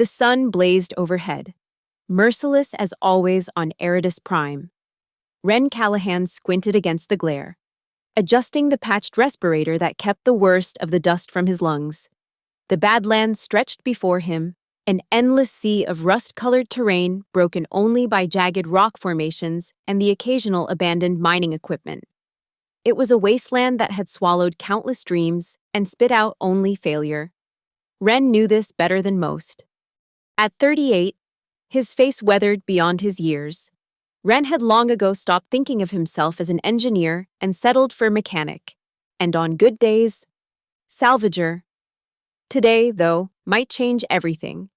The sun blazed overhead, merciless as always on Eridus Prime. Wren Callahan squinted against the glare, adjusting the patched respirator that kept the worst of the dust from his lungs. The Badlands stretched before him, an endless sea of rust-colored terrain broken only by jagged rock formations and the occasional abandoned mining equipment. It was a wasteland that had swallowed countless dreams and spit out only failure. Wren knew this better than most. At 38, his face weathered beyond his years. Wren had long ago stopped thinking of himself as an engineer and settled for mechanic. And on good days, salvager. Today, though, might change everything.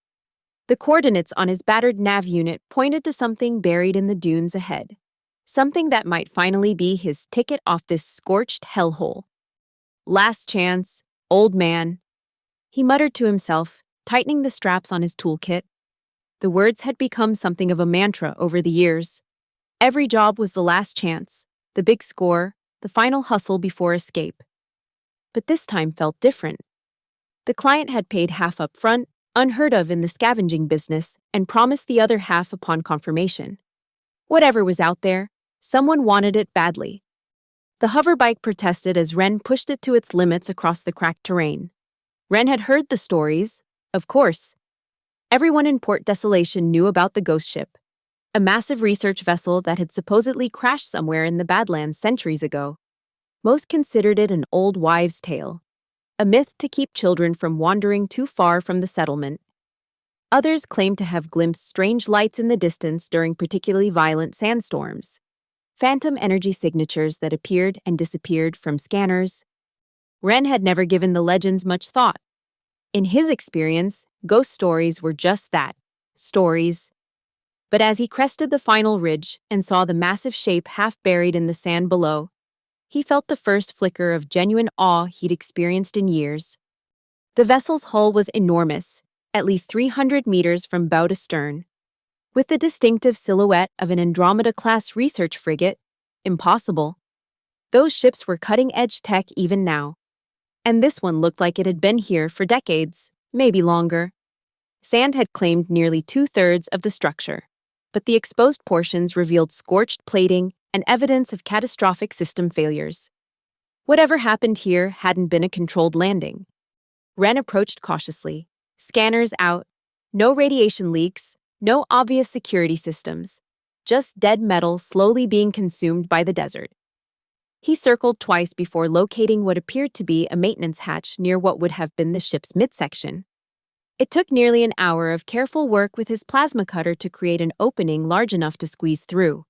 The coordinates on his battered nav unit pointed to something buried in the dunes ahead. Something that might finally be his ticket off this scorched hellhole. Last chance, old man. He muttered to himself, tightening the straps on his toolkit. The words had become something of a mantra over the years. Every job was the last chance, the big score, the final hustle before escape. But this time felt different. The client had paid half up front, unheard of in the scavenging business, and promised the other half upon confirmation. Whatever was out there, someone wanted it badly. The hoverbike protested as Wren pushed it to its limits across the cracked terrain. Wren had heard the stories, of course. Everyone in Port Desolation knew about the ghost ship, a massive research vessel that had supposedly crashed somewhere in the Badlands centuries ago. Most considered it an old wives' tale, a myth to keep children from wandering too far from the settlement. Others claimed to have glimpsed strange lights in the distance during particularly violent sandstorms, phantom energy signatures that appeared and disappeared from scanners. Wren had never given the legends much thought. In his experience, ghost stories were just that, stories. But as he crested the final ridge and saw the massive shape half buried in the sand below, he felt the first flicker of genuine awe he'd experienced in years. The vessel's hull was enormous, at least 300 meters from bow to stern. With the distinctive silhouette of an Andromeda-class research frigate, impossible. Those ships were cutting-edge tech even now. And this one looked like it had been here for decades, maybe longer. Sand had claimed nearly 2/3 of the structure, but the exposed portions revealed scorched plating and evidence of catastrophic system failures. Whatever happened here hadn't been a controlled landing. Wren approached cautiously, scanners out, no radiation leaks, no obvious security systems, just dead metal slowly being consumed by the desert. He circled twice before locating what appeared to be a maintenance hatch near what would have been the ship's midsection. It took nearly an hour of careful work with his plasma cutter to create an opening large enough to squeeze through.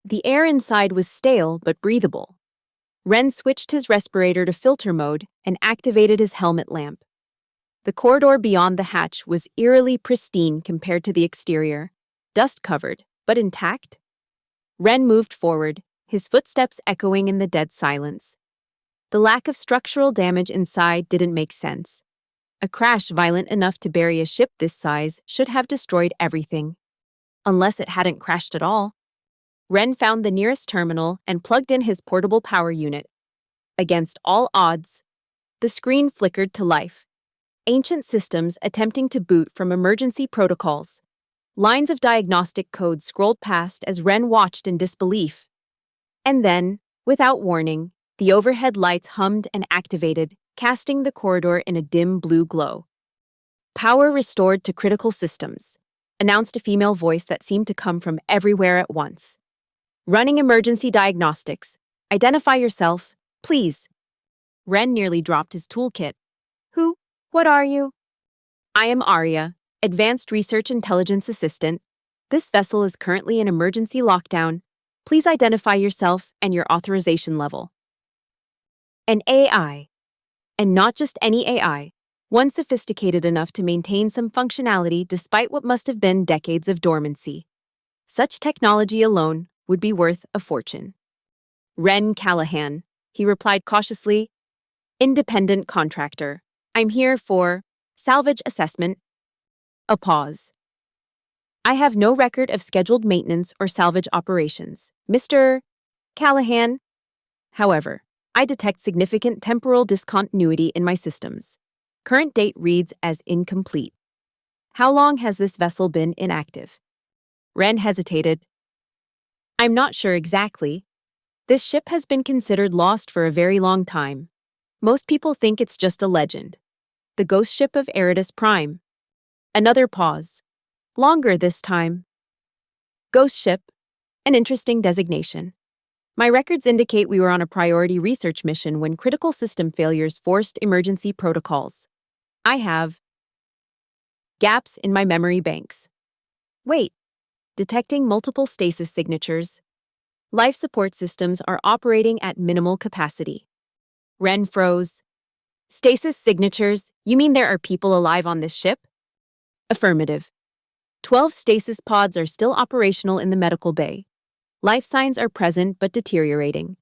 The air inside was stale but breathable. Wren switched his respirator to filter mode and activated his helmet lamp. The corridor beyond the hatch was eerily pristine compared to the exterior, dust-covered, but intact. Wren moved forward, his footsteps echoing in the dead silence. The lack of structural damage inside didn't make sense. A crash violent enough to bury a ship this size should have destroyed everything. Unless it hadn't crashed at all. Wren found the nearest terminal and plugged in his portable power unit. Against all odds, the screen flickered to life. Ancient systems attempting to boot from emergency protocols. Lines of diagnostic code scrolled past as Wren watched in disbelief. And then, without warning, the overhead lights hummed and activated, casting the corridor in a dim blue glow. "Power restored to critical systems," announced a female voice that seemed to come from everywhere at once. "Running emergency diagnostics. Identify yourself, please." Wren nearly dropped his toolkit. What are you?" "I am Arya, Advanced Research Intelligence Assistant. This vessel is currently in emergency lockdown. Please identify yourself and your authorization level." An AI. And not just any AI, one sophisticated enough to maintain some functionality despite what must have been decades of dormancy. Such technology alone would be worth a fortune. "Wren Callahan," he replied cautiously. "Independent contractor. I'm here for salvage assessment." A pause. "I have no record of scheduled maintenance or salvage operations, Mr. Callahan. However, I detect significant temporal discontinuity in my systems. Current date reads as incomplete." How long has this vessel been inactive? Ren hesitated. I'm not sure exactly. This ship has been considered lost for a very long time. Most people think it's just a legend. The ghost ship of Eridus Prime. Another pause. Longer this time. Ghost ship. An interesting designation. My records indicate we were on a priority research mission when critical system failures forced emergency protocols. I have gaps in my memory banks. Wait. Detecting multiple stasis signatures. Life support systems are operating at minimal capacity. Ren froze. Stasis signatures? You mean there are people alive on this ship? Affirmative. 12 stasis pods are still operational in the medical bay. Life signs are present but deteriorating.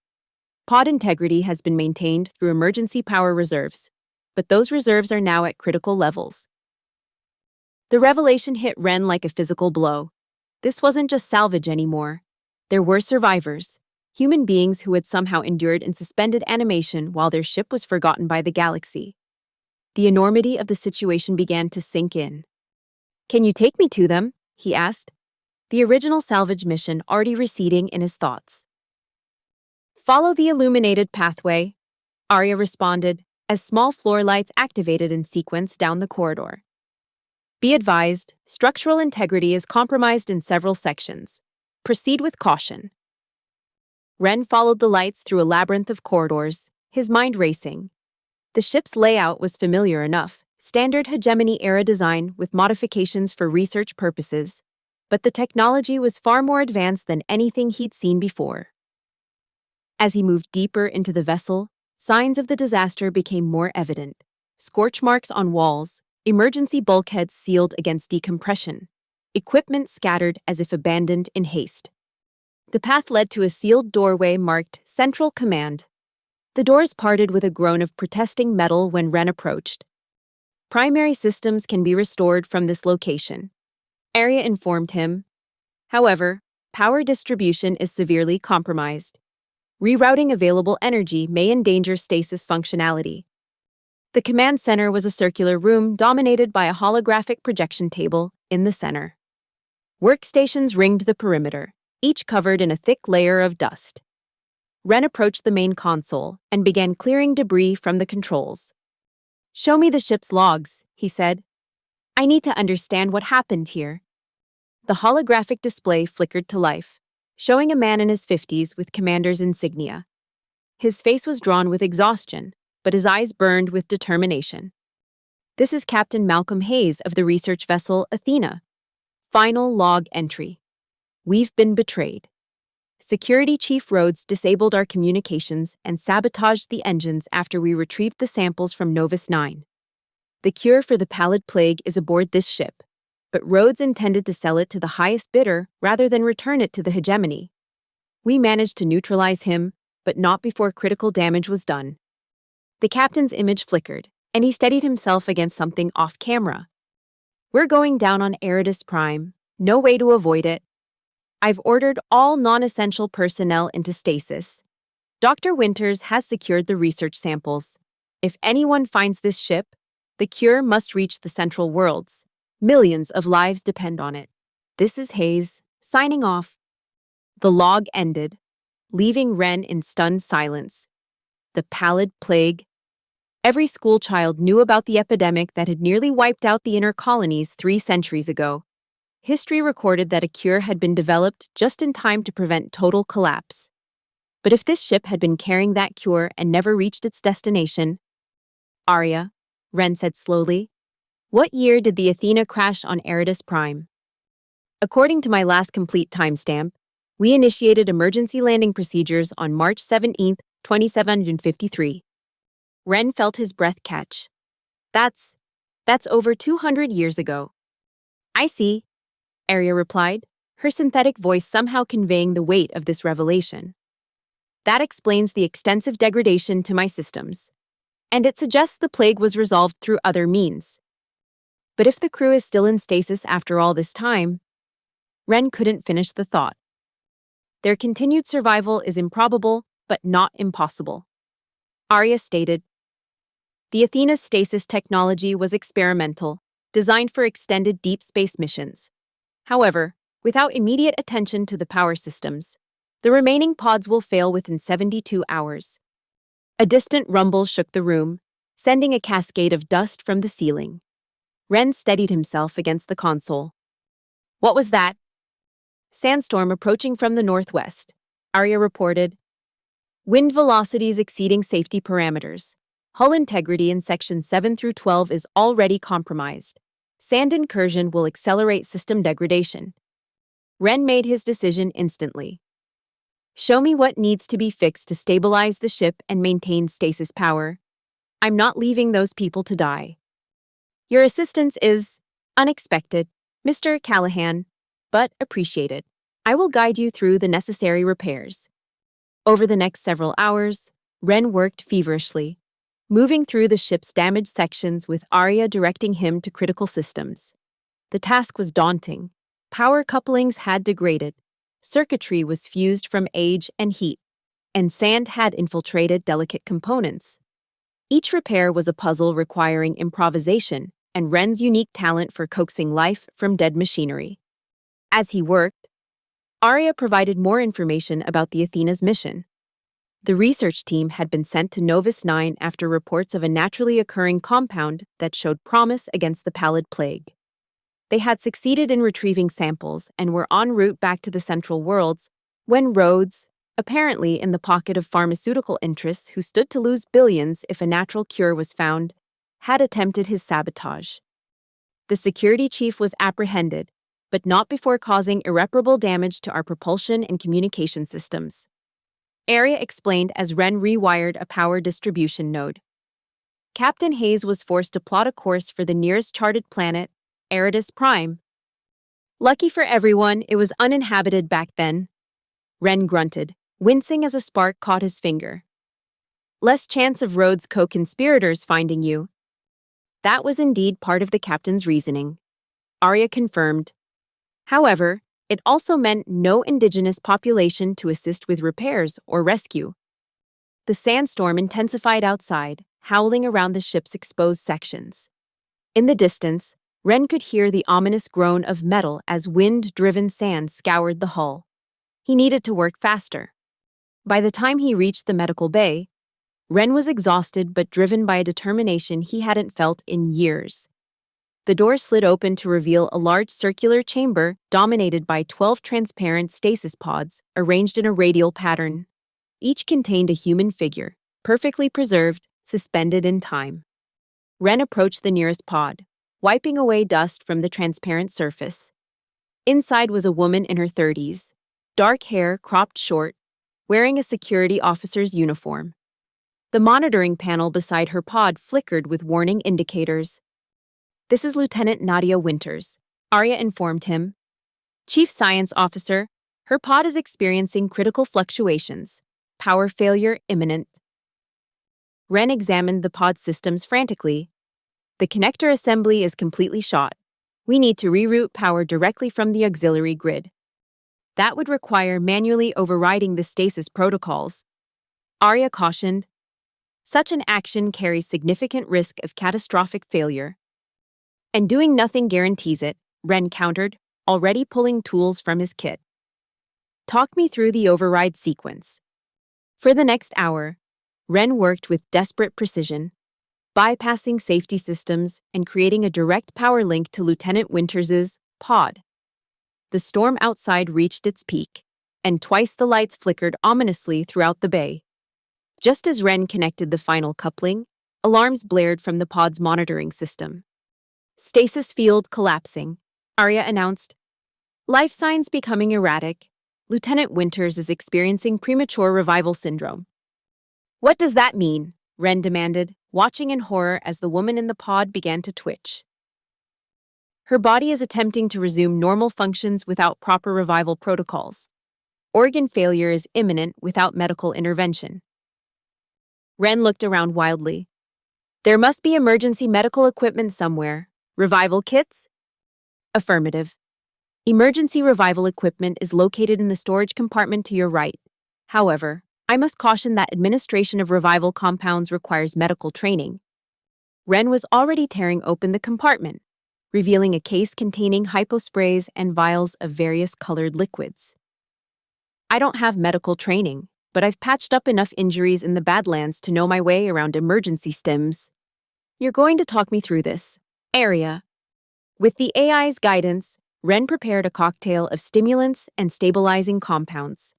Pod integrity has been maintained through emergency power reserves, but those reserves are now at critical levels. The revelation hit Ren like a physical blow. This wasn't just salvage anymore. There were survivors, human beings who had somehow endured in suspended animation while their ship was forgotten by the galaxy. The enormity of the situation began to sink in. Can you take me to them? He asked, the original salvage mission already receding in his thoughts. Follow the illuminated pathway, Arya responded, as small floor lights activated in sequence down the corridor. Be advised, structural integrity is compromised in several sections. Proceed with caution. Ren followed the lights through a labyrinth of corridors, his mind racing. The ship's layout was familiar enough, standard hegemony-era design with modifications for research purposes, but the technology was far more advanced than anything he'd seen before. As he moved deeper into the vessel, signs of the disaster became more evident. Scorch marks on walls, emergency bulkheads sealed against decompression, equipment scattered as if abandoned in haste. The path led to a sealed doorway marked Central Command. The doors parted with a groan of protesting metal when Ren approached. Primary systems can be restored from this location, Arya informed him. However, power distribution is severely compromised. Rerouting available energy may endanger stasis functionality. The command center was a circular room dominated by a holographic projection table in the center. Workstations ringed the perimeter, each covered in a thick layer of dust. Ren approached the main console and began clearing debris from the controls. Show me the ship's logs, he said. I need to understand what happened here. The holographic display flickered to life, showing a man in his 50s with commander's insignia. His face was drawn with exhaustion, but his eyes burned with determination. This is Captain Malcolm Hayes of the research vessel Athena. Final log entry. We've been betrayed. Security Chief Rhodes disabled our communications and sabotaged the engines after we retrieved the samples from Novus 9. The cure for the pallid plague is aboard this ship, but Rhodes intended to sell it to the highest bidder rather than return it to the hegemony. We managed to neutralize him, but not before critical damage was done. The captain's image flickered, and he steadied himself against something off-camera. We're going down on Eridus Prime. No way to avoid it. I've ordered all non-essential personnel into stasis. Dr. Winters has secured the research samples. If anyone finds this ship, the cure must reach the Central Worlds. Millions of lives depend on it. This is Hayes, signing off. The log ended, leaving Ren in stunned silence. The pallid plague. Every schoolchild knew about the epidemic that had nearly wiped out the inner colonies 3 centuries ago. History recorded that a cure had been developed just in time to prevent total collapse. But if this ship had been carrying that cure and never reached its destination... Arya, Ren said slowly, what year did the Athena crash on Eridus Prime? According to my last complete timestamp, we initiated emergency landing procedures on March 17, 2753. Ren felt his breath catch. That's over 200 years ago. I see, Arya replied, her synthetic voice somehow conveying the weight of this revelation. That explains the extensive degradation to my systems. And it suggests the plague was resolved through other means. But if the crew is still in stasis after all this time, Ren couldn't finish the thought. Their continued survival is improbable, but not impossible. Arya stated, the Athena's stasis technology was experimental, designed for extended deep space missions. However, without immediate attention to the power systems, the remaining pods will fail within 72 hours. A distant rumble shook the room, sending a cascade of dust from the ceiling. Ren steadied himself against the console. What was that? Sandstorm approaching from the northwest, Arya reported. Wind velocities exceeding safety parameters. Hull integrity in sections 7 through 12 is already compromised. Sand incursion will accelerate system degradation. Ren made his decision instantly. Show me what needs to be fixed to stabilize the ship and maintain stasis power. I'm not leaving those people to die. Your assistance is unexpected, Mr. Callahan, but appreciated. I will guide you through the necessary repairs. Over the next several hours, Ren worked feverishly, moving through the ship's damaged sections with Arya directing him to critical systems. The task was daunting. Power couplings had degraded, circuitry was fused from age and heat, and sand had infiltrated delicate components. Each repair was a puzzle requiring improvisation and Ren's unique talent for coaxing life from dead machinery. As he worked, Arya provided more information about the Athena's mission. The research team had been sent to Novus 9 after reports of a naturally occurring compound that showed promise against the pallid plague. They had succeeded in retrieving samples and were en route back to the Central Worlds when Rhodes, apparently in the pocket of pharmaceutical interests who stood to lose billions if a natural cure was found, had attempted his sabotage. The security chief was apprehended, but not before causing irreparable damage to our propulsion and communication systems. Arya explained as Ren rewired a power distribution node. Captain Hayes was forced to plot a course for the nearest charted planet, Eridus Prime. Lucky for everyone, it was uninhabited back then. Ren grunted, wincing as a spark caught his finger. Less chance of Rhodes' co-conspirators finding you. That was indeed part of the captain's reasoning. Arya confirmed. However, it also meant no indigenous population to assist with repairs or rescue. The sandstorm intensified outside, howling around the ship's exposed sections. In the distance, Ren could hear the ominous groan of metal as wind-driven sand scoured the hull. He needed to work faster. By the time he reached the medical bay, Ren was exhausted but driven by a determination he hadn't felt in years. The door slid open to reveal a large circular chamber dominated by 12 transparent stasis pods arranged in a radial pattern. Each contained a human figure, perfectly preserved, suspended in time. Ren approached the nearest pod, wiping away dust from the transparent surface. Inside was a woman in her 30s, dark hair cropped short, wearing a security officer's uniform. The monitoring panel beside her pod flickered with warning indicators. This is Lieutenant Nadia Winters, Arya informed him. Chief Science Officer, her pod is experiencing critical fluctuations. Power failure imminent. Ren examined the pod systems frantically. The connector assembly is completely shot. We need to reroute power directly from the auxiliary grid. That would require manually overriding the stasis protocols. Arya cautioned. Such an action carries significant risk of catastrophic failure. And doing nothing guarantees it, Ren countered, already pulling tools from his kit. Talk me through the override sequence. For the next hour, Ren worked with desperate precision, bypassing safety systems and creating a direct power link to Lieutenant Winters's pod. The storm outside reached its peak, and twice the lights flickered ominously throughout the bay. Just as Ren connected the final coupling, alarms blared from the pod's monitoring system. Stasis field collapsing, Arya announced. Life signs becoming erratic. Lieutenant Winters is experiencing premature revival syndrome. What does that mean? Ren demanded, watching in horror as the woman in the pod began to twitch. Her body is attempting to resume normal functions without proper revival protocols. Organ failure is imminent without medical intervention. Ren looked around wildly. There must be emergency medical equipment somewhere. Revival kits? Affirmative. Emergency revival equipment is located in the storage compartment to your right. However, I must caution that administration of revival compounds requires medical training. Ren was already tearing open the compartment. revealing a case containing hyposprays and vials of various colored liquids. I don't have medical training, but I've patched up enough injuries in the Badlands to know my way around emergency stims. You're going to talk me through this area. With the AI's guidance, Ren prepared a cocktail of stimulants and stabilizing compounds.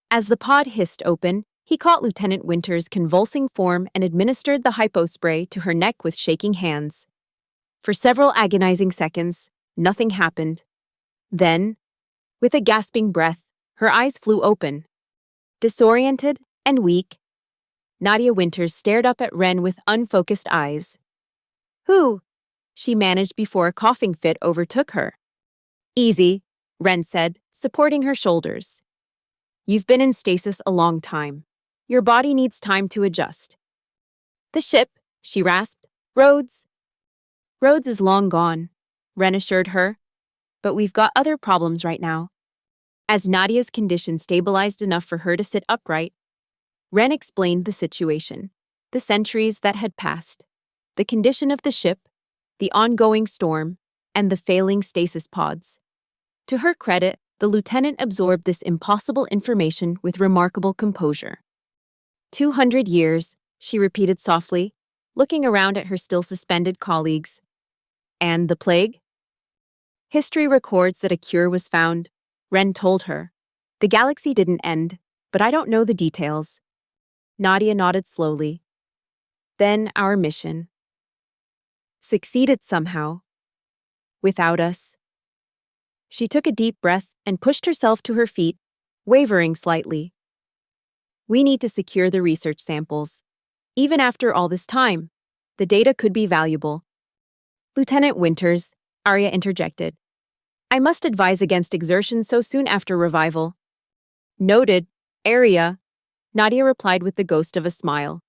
As the pod hissed open, he caught Lieutenant Winter's convulsing form and administered the hypospray to her neck with shaking hands. For several agonizing seconds, nothing happened. Then, with a gasping breath, her eyes flew open. Disoriented and weak, Nadia Winters stared up at Ren with unfocused eyes. "Who?" she managed before a coughing fit overtook her. "Easy," Ren said, supporting her shoulders. "You've been in stasis a long time. Your body needs time to adjust." "The ship," she rasped. "Rhodes." "Rhodes is long gone," Ren assured her. "But we've got other problems right now." As Nadia's condition stabilized enough for her to sit upright, Ren explained the situation, the centuries that had passed, the condition of the ship, the ongoing storm, and the failing stasis pods. To her credit, the lieutenant absorbed this impossible information with remarkable composure. 200 years, she repeated softly, looking around at her still suspended colleagues. "And the plague?" "History records that a cure was found," Ren told her. "The galaxy didn't end, but I don't know the details." Nadia nodded slowly. "Then our mission succeeded somehow. Without us." She took a deep breath and pushed herself to her feet, wavering slightly. "We need to secure the research samples. Even after all this time, the data could be valuable." "Lieutenant Winters," Arya interjected, "I must advise against exertion so soon after revival." "Noted, Arya," Nadia replied with the ghost of a smile.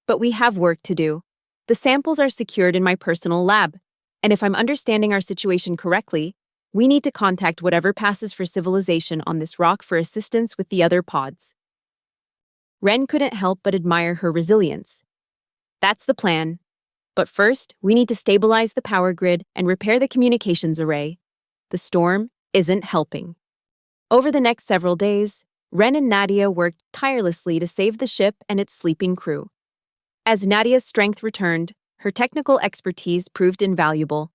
"But we have work to do. The samples are secured in my personal lab, and if I'm understanding our situation correctly, we need to contact whatever passes for civilization on this rock for assistance with the other pods." Ren couldn't help but admire her resilience. "That's the plan. But first, we need to stabilize the power grid and repair the communications array. The storm isn't helping." Over the next several days, Ren and Nadia worked tirelessly to save the ship and its sleeping crew. As Nadia's strength returned, her technical expertise proved invaluable.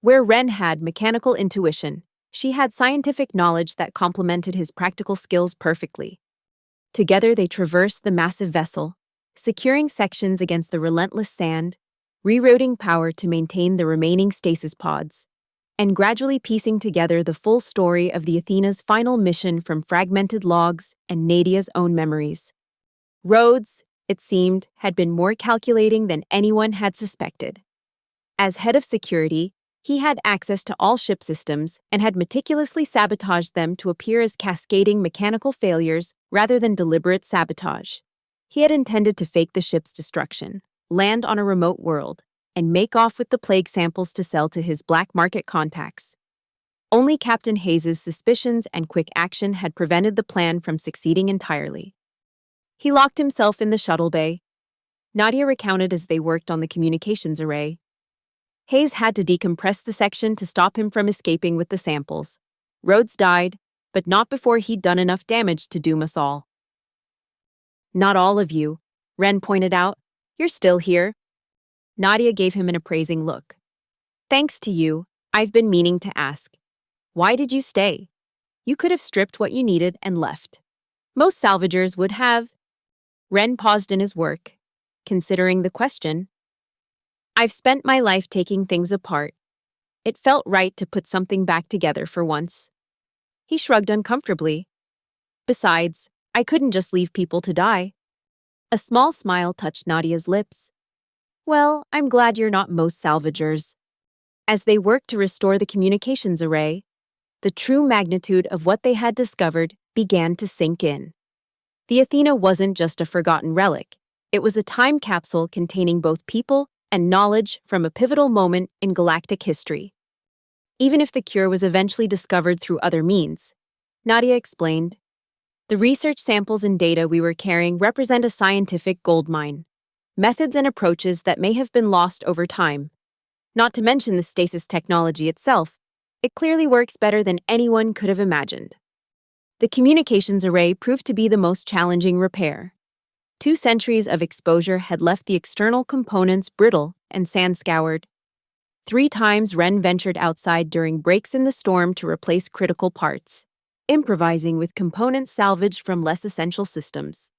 Where Ren had mechanical intuition, she had scientific knowledge that complemented his practical skills perfectly. Together they traversed the massive vessel, securing sections against the relentless sand, rerouting power to maintain the remaining stasis pods, and gradually piecing together the full story of the Athena's final mission from fragmented logs and Nadia's own memories. Rhodes, it seemed, had been more calculating than anyone had suspected. As head of security, he had access to all ship systems and had meticulously sabotaged them to appear as cascading mechanical failures rather than deliberate sabotage. He had intended to fake the ship's destruction, land on a remote world, and make off with the plague samples to sell to his black market contacts. Only Captain Hayes's suspicions and quick action had prevented the plan from succeeding entirely. He locked himself in the shuttle bay. Nadia recounted as they worked on the communications array. Hayes had to decompress the section to stop him from escaping with the samples. Rhodes died, but not before he'd done enough damage to doom us all. "Not all of you," Ren pointed out. "You're still here." Nadia gave him an appraising look. "Thanks to you, I've been meaning to ask. Why did you stay? You could have stripped what you needed and left. Most salvagers would have." Ren paused in his work, considering the question. "I've spent my life taking things apart. It felt right to put something back together for once." He shrugged uncomfortably. "Besides, I couldn't just leave people to die." A small smile touched Nadia's lips. "Well, I'm glad you're not most salvagers." As they worked to restore the communications array, the true magnitude of what they had discovered began to sink in. The Athena wasn't just a forgotten relic. It was a time capsule containing both people and knowledge from a pivotal moment in galactic history. Even if the cure was eventually discovered through other means, Nadia explained, the research samples and data we were carrying represent a scientific goldmine. Methods and approaches that may have been lost over time. Not to mention the stasis technology itself. It clearly works better than anyone could have imagined. The communications array proved to be the most challenging repair. 2 centuries of exposure had left the external components brittle and sand-scoured. 3 times Ren ventured outside during breaks in the storm to replace critical parts, improvising with components salvaged from less essential systems.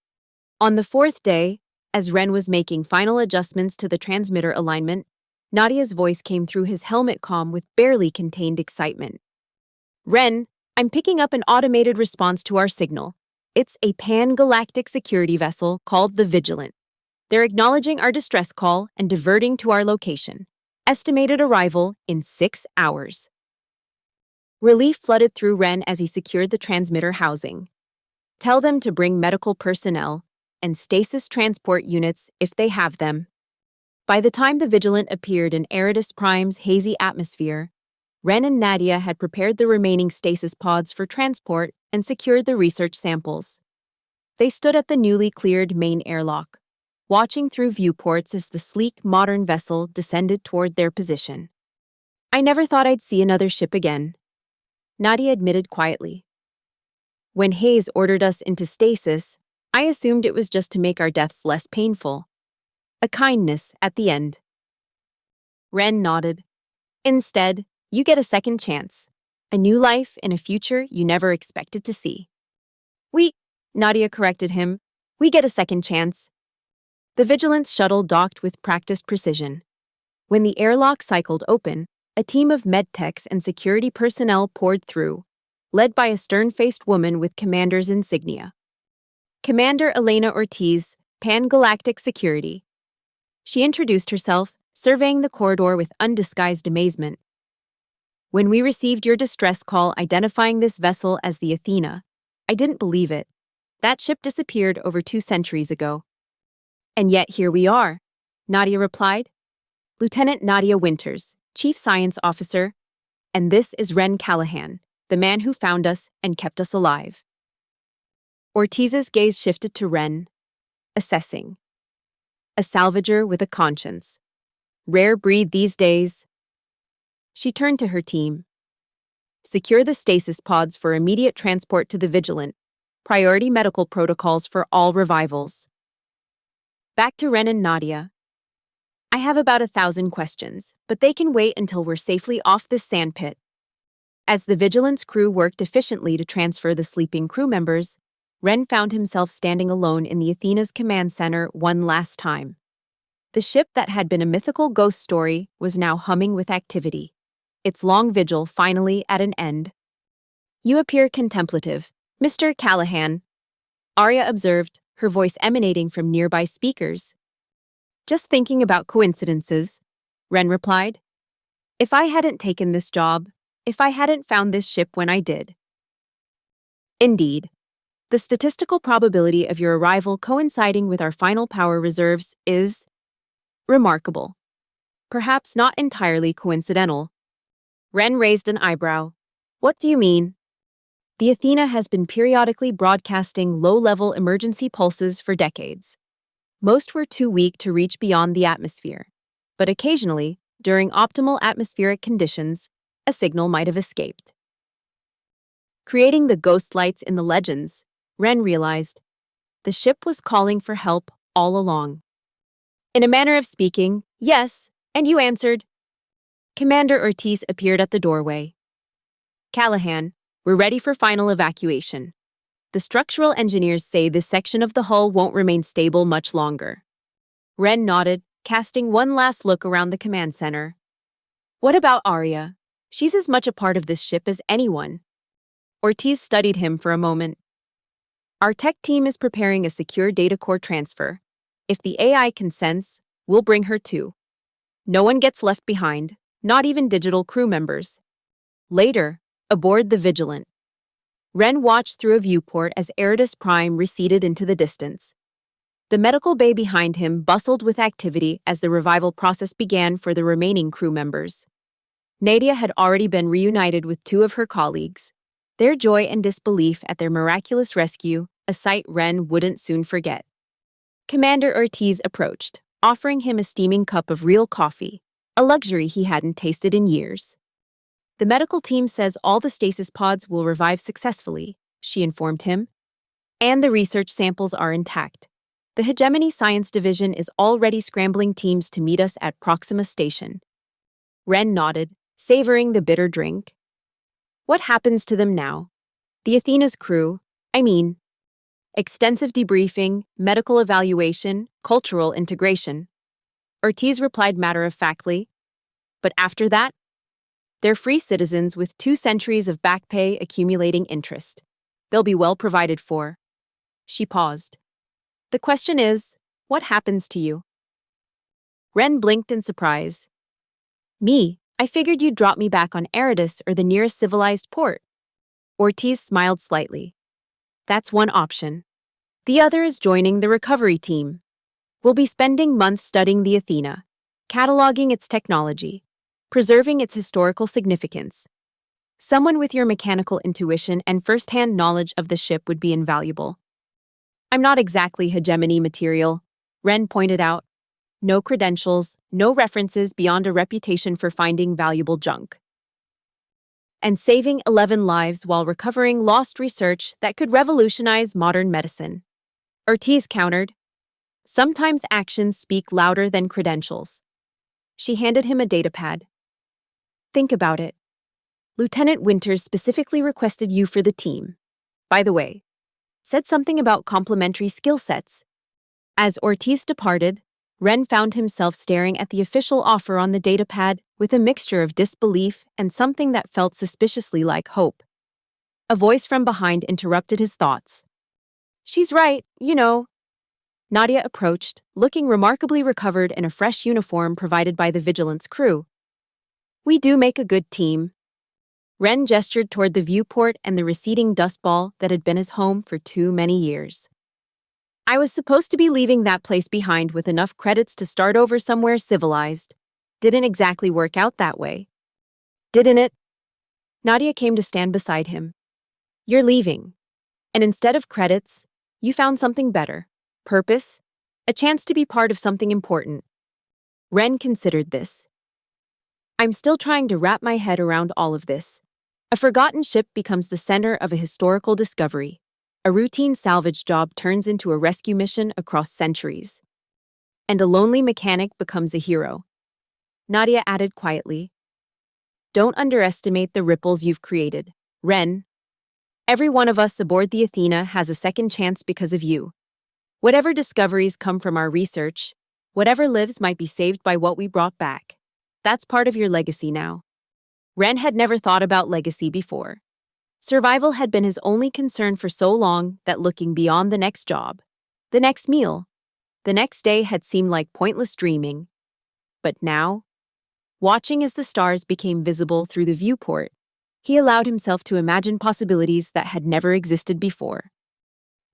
On the 4th day, as Ren was making final adjustments to the transmitter alignment, Nadia's voice came through his helmet comm with barely contained excitement. "Ren, I'm picking up an automated response to our signal. It's a pan-galactic security vessel called the Vigilant. They're acknowledging our distress call and diverting to our location. Estimated arrival in 6 hours." Relief flooded through Ren as he secured the transmitter housing. "Tell them to bring medical personnel and stasis transport units if they have them." By the time the Vigilant appeared in Eridus Prime's hazy atmosphere, Ren and Nadia had prepared the remaining stasis pods for transport and secured the research samples. They stood at the newly cleared main airlock, watching through viewports as the sleek, modern vessel descended toward their position. "I never thought I'd see another ship again," Nadia admitted quietly. "When Hayes ordered us into stasis, I assumed it was just to make our deaths less painful. A kindness at the end." Ren nodded. "Instead, you get a second chance. A new life in a future you never expected to see." Nadia corrected him. "We get a second chance." The Vigilance shuttle docked with practiced precision. When the airlock cycled open, a team of medtechs and security personnel poured through, led by a stern-faced woman with commander's insignia. Commander Elena Ortiz, Pan-Galactic Security. She introduced herself, surveying the corridor with undisguised amazement. "When we received your distress call identifying this vessel as the Athena, I didn't believe it. That ship disappeared over 2 centuries ago." "And yet here we are," Nadia replied. "Lieutenant Nadia Winters, Chief Science Officer, and this is Ren Callahan, the man who found us and kept us alive." Ortiz's gaze shifted to Ren, assessing. A salvager with a conscience. Rare breed these days. She turned to her team. "Secure the stasis pods for immediate transport to the Vigilant. Priority medical protocols for all revivals." Back to Ren and Nadia. "I have about 1,000 questions, but they can wait until we're safely off this sandpit." As the Vigilance crew worked efficiently to transfer the sleeping crew members, Ren found himself standing alone in the Athena's command center one last time. The ship that had been a mythical ghost story was now humming with activity, its long vigil finally at an end. "You appear contemplative, Mr. Callahan," Arya observed, her voice emanating from nearby speakers. "Just thinking about coincidences," Ren replied. "If I hadn't taken this job, if I hadn't found this ship when I did." "Indeed. The statistical probability of your arrival coinciding with our final power reserves is remarkable. Perhaps not entirely coincidental." Ren raised an eyebrow. "What do you mean?" "The Athena has been periodically broadcasting low-level emergency pulses for decades. Most were too weak to reach beyond the atmosphere, but occasionally, during optimal atmospheric conditions, a signal might have escaped." Creating the ghost lights in the legends, Ren realized the ship was calling for help all along. "In a manner of speaking, yes, and you answered." Commander Ortiz appeared at the doorway. "Callahan, we're ready for final evacuation. The structural engineers say this section of the hull won't remain stable much longer." Ren nodded, casting one last look around the command center. "What about Arya? She's as much a part of this ship as anyone." Ortiz studied him for a moment. "Our tech team is preparing a secure data core transfer. If the AI consents, we'll bring her too. No one gets left behind, not even digital crew members." Later, aboard the Vigilant, Ren watched through a viewport as Eridus Prime receded into the distance. The medical bay behind him bustled with activity as the revival process began for the remaining crew members. Nadia had already been reunited with 2 of her colleagues. Their joy and disbelief at their miraculous rescue, a sight Ren wouldn't soon forget. Commander Ortiz approached, offering him a steaming cup of real coffee, a luxury he hadn't tasted in years. The medical team says all the stasis pods will revive successfully, she informed him, and the research samples are intact. The Hegemony Science Division is already scrambling teams to meet us at Proxima Station. Ren nodded, savoring the bitter drink. What happens to them now? The Athena's crew, extensive debriefing, medical evaluation, cultural integration. Ortiz replied matter-of-factly. But after that, they're free citizens with 2 centuries of back pay accumulating interest. They'll be well provided for. She paused. The question is, what happens to you? Ren blinked in surprise. Me? I figured you'd drop me back on Eridus or the nearest civilized port. Ortiz smiled slightly. That's one option. The other is joining the recovery team. We'll be spending months studying the Athena, cataloging its technology, preserving its historical significance. Someone with your mechanical intuition and first-hand knowledge of the ship would be invaluable. I'm not exactly hegemony material, Ren pointed out. No credentials, no references beyond a reputation for finding valuable junk. And saving 11 lives while recovering lost research that could revolutionize modern medicine. Ortiz countered. Sometimes actions speak louder than credentials. She handed him a datapad. Think about it. Lieutenant Winters specifically requested you for the team. By the way, said something about complementary skill sets. As Ortiz departed, Ren found himself staring at the official offer on the datapad with a mixture of disbelief and something that felt suspiciously like hope. A voice from behind interrupted his thoughts. She's right, you know. Nadia approached, looking remarkably recovered in a fresh uniform provided by the Vigilance crew. We do make a good team. Ren gestured toward the viewport and the receding dust ball that had been his home for too many years. I was supposed to be leaving that place behind with enough credits to start over somewhere civilized. Didn't exactly work out that way. Didn't it? Nadia came to stand beside him. You're leaving. And instead of credits, you found something better. Purpose. A chance to be part of something important. Ren considered this. I'm still trying to wrap my head around all of this. A forgotten ship becomes the center of a historical discovery. A routine salvage job turns into a rescue mission across centuries. And a lonely mechanic becomes a hero. Nadia added quietly. Don't underestimate the ripples you've created, Ren. Every one of us aboard the Athena has a second chance because of you. Whatever discoveries come from our research, whatever lives might be saved by what we brought back. That's part of your legacy now. Ren had never thought about legacy before. Survival had been his only concern for so long that looking beyond the next job, the next meal, the next day had seemed like pointless dreaming. But now, watching as the stars became visible through the viewport, he allowed himself to imagine possibilities that had never existed before.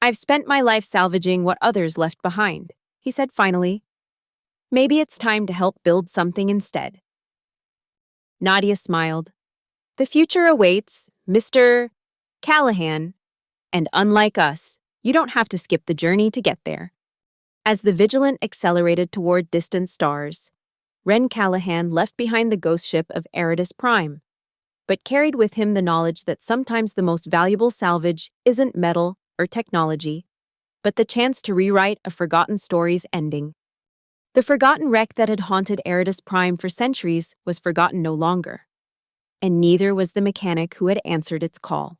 I've spent my life salvaging what others left behind, he said finally. Maybe it's time to help build something instead. Nadia smiled. The future awaits, Mr. Callahan, and unlike us, you don't have to skip the journey to get there. As the Vigilant accelerated toward distant stars, Ren Callahan left behind the ghost ship of Eridus Prime, but carried with him the knowledge that sometimes the most valuable salvage isn't metal or technology, but the chance to rewrite a forgotten story's ending. The forgotten wreck that had haunted Eridus Prime for centuries was forgotten no longer. And neither was the mechanic who had answered its call.